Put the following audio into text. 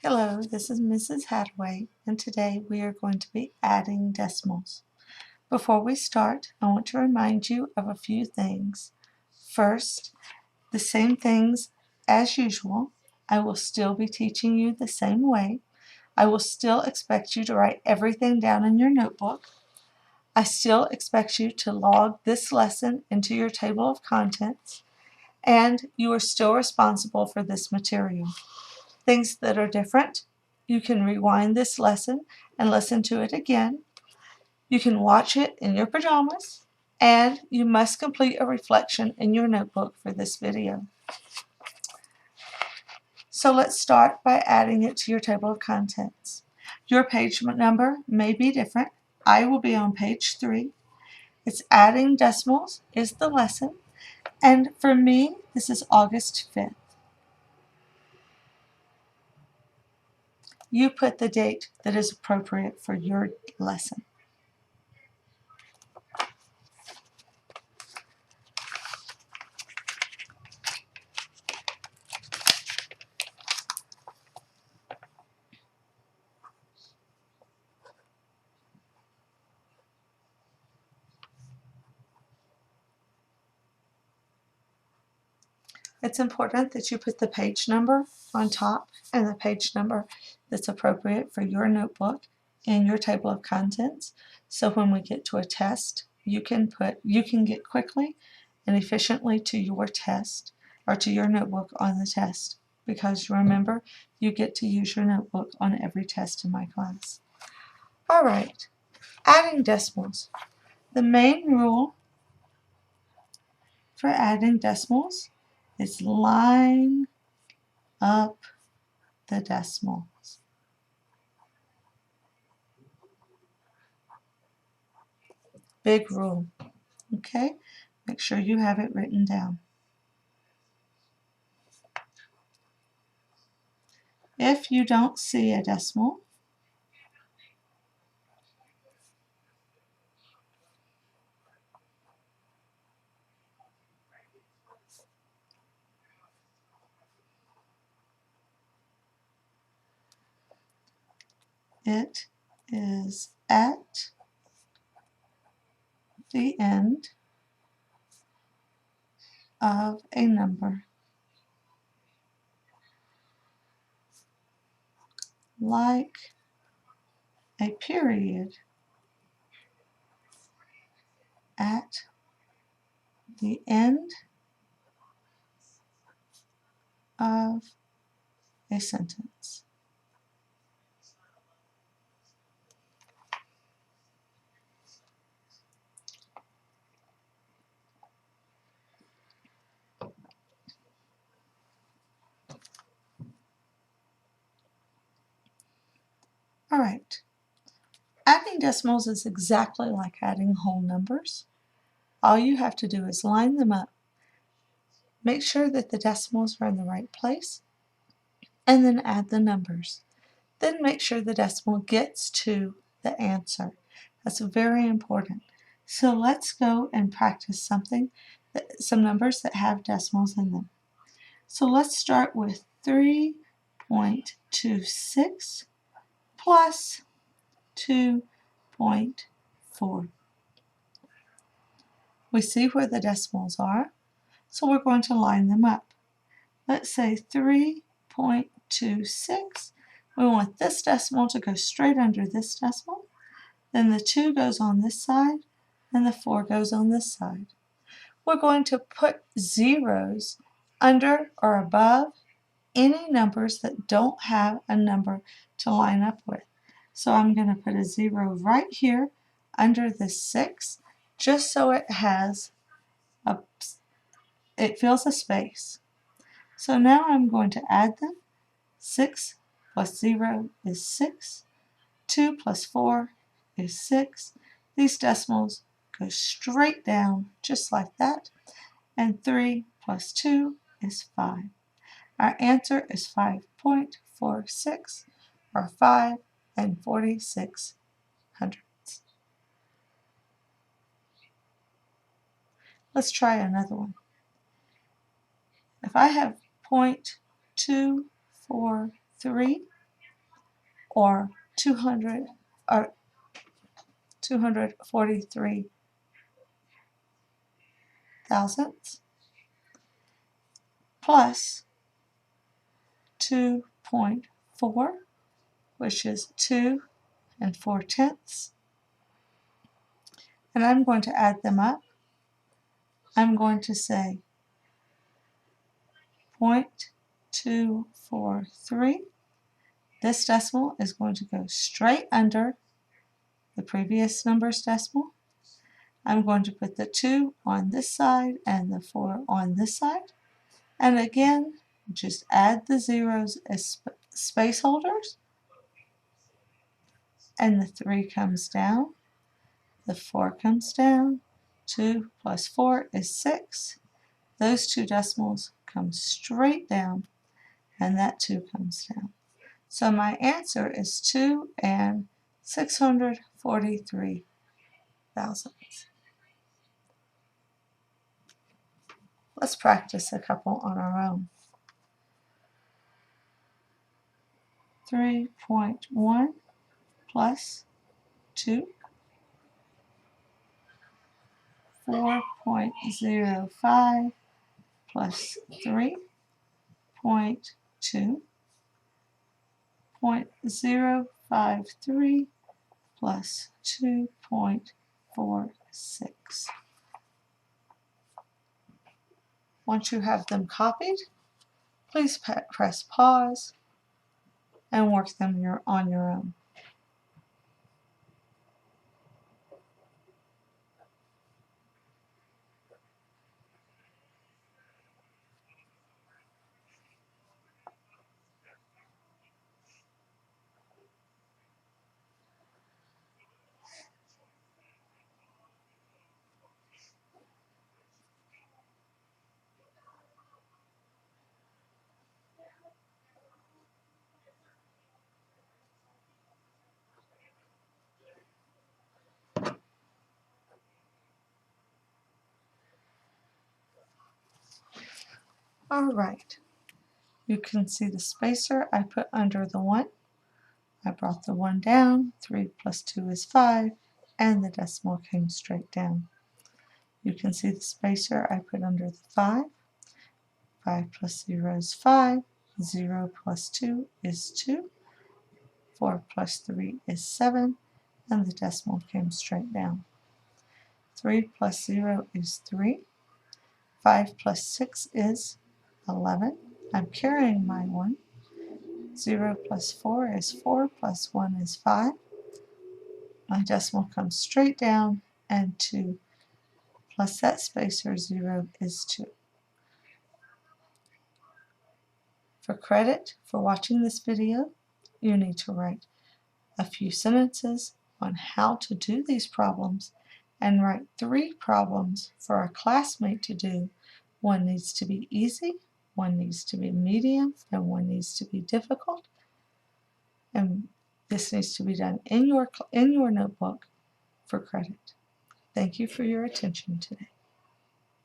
Hello, this is Mrs. Hadaway, and today we are going to be adding decimals. Before we start, I want to remind you of a few things. First, the same things as usual. I will still be teaching you the same way. I will still expect you to write everything down in your notebook. I still expect you to log this lesson into your table of contents, and you are still responsible for this material. Things that are different: you can rewind this lesson and listen to it again. You can watch it in your pajamas, and you must complete a reflection in your notebook for this video. So let's start by adding it to your table of contents. Your page number may be different. I will be on page 3. It's adding decimals is the lesson, and for me, this is August 5th. You put the date that is appropriate for your lesson. It's important that you put the page number on top and the page number that's appropriate for your notebook in your table of contents. So when we get to a test, you can get quickly and efficiently to your test or to your notebook on the test, because remember, you get to use your notebook on every test in my class. All right, adding decimals. The main rule for adding decimals is line up the decimals. Big rule, okay? Make sure you have it written down. If you don't see a decimal, it is at the end of a number, like a period at the end of a sentence. All right, adding decimals is exactly like adding whole numbers. All you have to do is line them up, make sure that the decimals are in the right place, and then add the numbers. Then make sure the decimal gets to the answer. That's very important. So let's go and practice some numbers that have decimals in them. So let's start with 3.26 plus 2.4. We see where the decimals are, so we're going to line them up. Let's say 3.26. We want this decimal to go straight under this decimal. Then the 2 goes on this side, and the 4 goes on this side. We're going to put zeros under or above any numbers that don't have a number to line up with. So I'm going to put a 0 right here under the 6, just so it fills a space. So now I'm going to add them. 6 plus 0 is 6. 2 plus 4 is 6. These decimals go straight down just like that. And 3 plus 2 is 5. Our answer is 5.46, or 5 and 46 hundredths. Let's try another one. If I have 0.243, or 243 thousandths, plus 2.4, which is 2 4/10, and I'm going to add them up. I'm going to say 0.243. This decimal is going to go straight under the previous number's decimal. I'm going to put the 2 on this side and the 4 on this side. And again, just add the zeros as space holders. And the 3 comes down. The 4 comes down. 2 plus 4 is 6. Those two decimals come straight down, and that 2 comes down. So my answer is 2 643 thousandths. Let's practice a couple on our own. 3.1 plus 2, 4.05 plus 3, 0.2, 0.053 plus 2.46. Once you have them copied, please press pause and work them on your own. All right, you can see the spacer I put under the 1. I brought the 1 down, 3 plus 2 is 5, and the decimal came straight down. You can see the spacer I put under the 5. 5 plus 0 is 5, 0 plus 2 is 2, 4 plus 3 is 7, and the decimal came straight down. 3 plus 0 is 3, 5 plus 6 is 11. I'm carrying my 1. 0 plus 4 is 4, plus 1 is 5. My decimal comes straight down, and 2 plus that spacer 0 is 2. For credit for watching this video, you need to write a few sentences on how to do these problems and write 3 problems for a classmate to do. One needs to be easy, one needs to be medium, and one needs to be difficult. And this needs to be done in your notebook for credit. Thank you for your attention today.